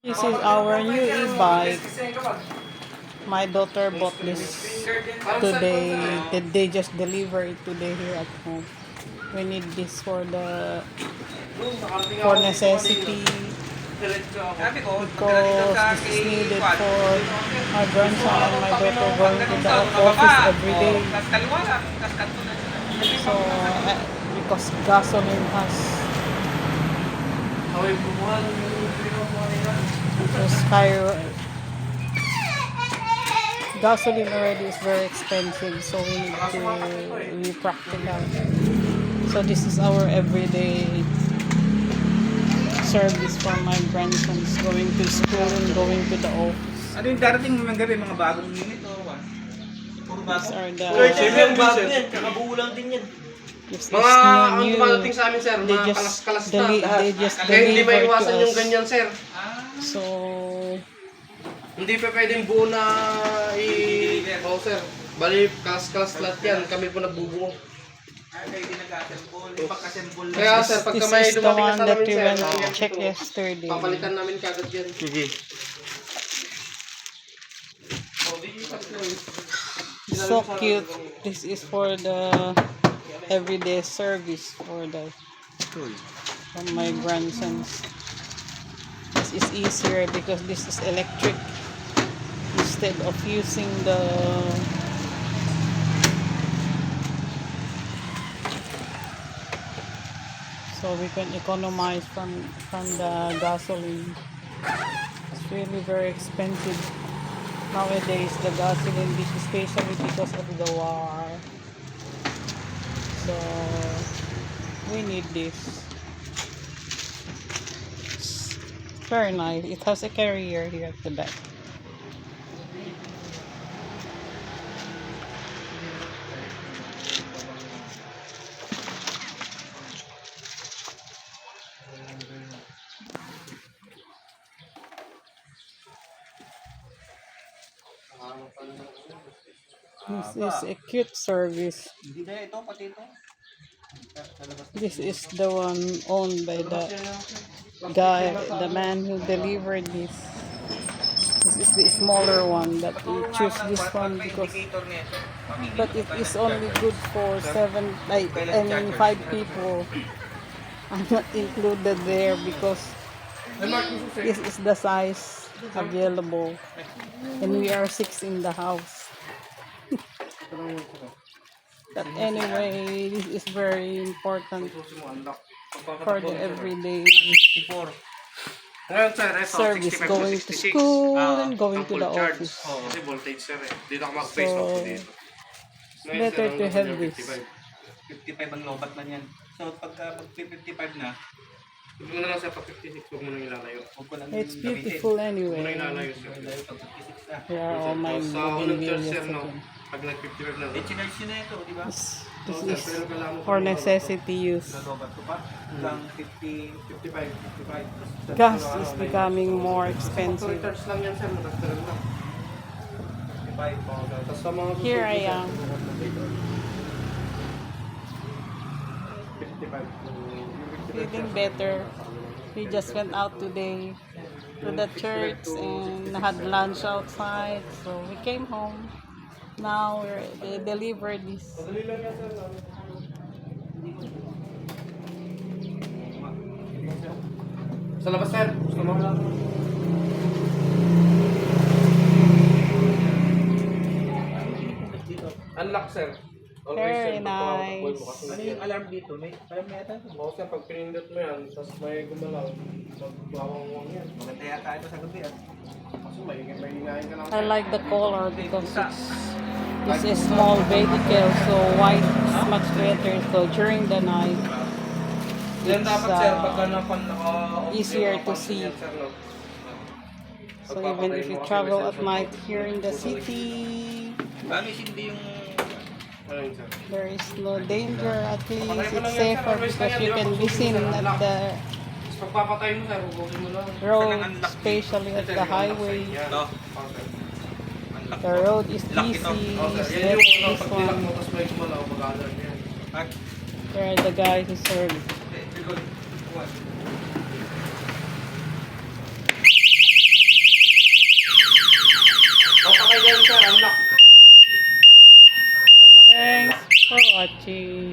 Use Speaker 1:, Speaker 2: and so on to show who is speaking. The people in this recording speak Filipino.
Speaker 1: This is our new e-bike. My daughter bought this today. They just delivered it today here at home. We need this for necessity because this is needed for my grandson and my daughter going to the office every day. So because gasoline has sky gasoline already is very expensive, so we need to be practical. So this is our everyday service for my grandsons going to school and going to the office.
Speaker 2: Ano yung darating mo gabi, mga bagong unit o what? Puro
Speaker 1: These
Speaker 2: bago?
Speaker 1: are the
Speaker 3: Yung bago yan, kakabuo lang din yan.
Speaker 1: this is
Speaker 3: Mga ang
Speaker 1: new.
Speaker 3: dumadating sa amin, sir,
Speaker 1: They
Speaker 3: mga
Speaker 1: just
Speaker 3: kalas-kalas na.
Speaker 1: they just
Speaker 3: Kaya hindi
Speaker 1: deliver to
Speaker 3: maiwasan yung
Speaker 1: us.
Speaker 3: ganyan, sir.
Speaker 1: So
Speaker 3: Hindi pa pwedeng buo na Oo, sir. Bali, kalas-kalas lahat yan. Kami po nagbubuo.
Speaker 2: Ay, hindi nag-assemble. Pag-assemble lang.
Speaker 3: Kaya, sir, pagka
Speaker 1: this
Speaker 3: may
Speaker 1: is the
Speaker 3: dumating
Speaker 1: one
Speaker 3: na sa
Speaker 1: that
Speaker 3: namin,
Speaker 1: we
Speaker 3: sir,
Speaker 1: went to check
Speaker 3: ito,
Speaker 1: yesterday.
Speaker 3: papalitan namin kagad yan. Sige.
Speaker 1: So cute. This is for the everyday service for my grandsons. This is easier because this is electric instead of using the so we can economize from the gasoline. It's really very expensive nowadays, the gasoline, especially because of the war. So we need this. It's very nice. It has a carrier here at the back. This is a cute service.
Speaker 2: Hindi na ito, pati ito.
Speaker 1: This is the one owned by the guy, the man who delivered this. This is the smaller one that we choose this one because, but it is only good for 5 people. I'm not included there because this is the size available, and we are 6 in the house. But anyway, this is very important for the everyday
Speaker 3: Ngayon, sir, ito,
Speaker 1: service,
Speaker 3: 65
Speaker 1: going to
Speaker 3: 66.
Speaker 1: school and going
Speaker 3: Ang
Speaker 1: to the
Speaker 3: full charge.
Speaker 1: office.
Speaker 3: Kasi voltage, sir, eh. Dito ako mag-face off
Speaker 1: So,
Speaker 3: dito.
Speaker 1: better to have this.
Speaker 2: 55 ang lobat man yan. So, pagka mag-55 na,
Speaker 3: Huwag mo na lang, sir, pag 56, huwag mo nang ilalayo.
Speaker 2: huwag ko lang
Speaker 1: It's
Speaker 2: gamitin.
Speaker 1: beautiful
Speaker 3: Huwag mo nang
Speaker 1: anyway.
Speaker 3: ilalayo, sir.
Speaker 2: Dahil pag 56 na.
Speaker 1: Here are all my
Speaker 3: Sa unang charge, sir, no?
Speaker 1: videos.
Speaker 3: Pag nag-55 na,
Speaker 2: Eh, chinarge nyo na ito, di ba?
Speaker 1: This
Speaker 3: Oo, sir,
Speaker 1: is
Speaker 3: pero kailangan mo
Speaker 1: for
Speaker 3: pa-
Speaker 1: necessity use.
Speaker 2: Nalobat ko pa. Hanggang 50,
Speaker 3: 55, 55.
Speaker 1: Gas is becoming more expensive.
Speaker 3: Charge lang yan, sir, matagtagal lang.
Speaker 2: 55.
Speaker 3: Tapos sa mga
Speaker 1: Here I am.
Speaker 3: 55.
Speaker 1: Feeling better. We just went out today to the church and had lunch outside. So we came home. Now they delivered this.
Speaker 3: Sa labas, sir. Gusto mo? Unlock, sir.
Speaker 1: Very
Speaker 3: sir,
Speaker 1: nice.
Speaker 2: Ano yung alarm dito? May alarm na yata?
Speaker 3: Oo, sir, pag pinindot mo yan, tapos may gumalaw, magbawang yan.
Speaker 2: Maganda yata ito sa gabi ah.
Speaker 3: Kasi may hinahin ka lang.
Speaker 1: I like the color because it's a small vehicle, so white is much better. So during the night,
Speaker 3: Yan
Speaker 1: it's
Speaker 3: dapat, sir, pagka naka
Speaker 1: easier to see.
Speaker 3: Yan, sir, no?
Speaker 1: So even if you travel at night here in the city,
Speaker 2: Bagay hindi yung...
Speaker 3: Ano yun, sir?
Speaker 1: there is no danger. At least it's safer because you can be seen at the
Speaker 3: Tapos pagpapatay mo, sir, hubukin mo lang.
Speaker 1: road, especially at the highway.
Speaker 3: Yan.
Speaker 2: No.
Speaker 1: The road is easy.
Speaker 3: Oh, sir,
Speaker 1: Step
Speaker 3: yan yung
Speaker 1: this
Speaker 3: pag nilak mo,
Speaker 1: one.
Speaker 3: tapos may gumalaw, mag-alarm yan.
Speaker 1: There are the guys who serve.
Speaker 2: Likod.
Speaker 3: kayo dyan, sir. Unlock.
Speaker 1: Thanks for watching.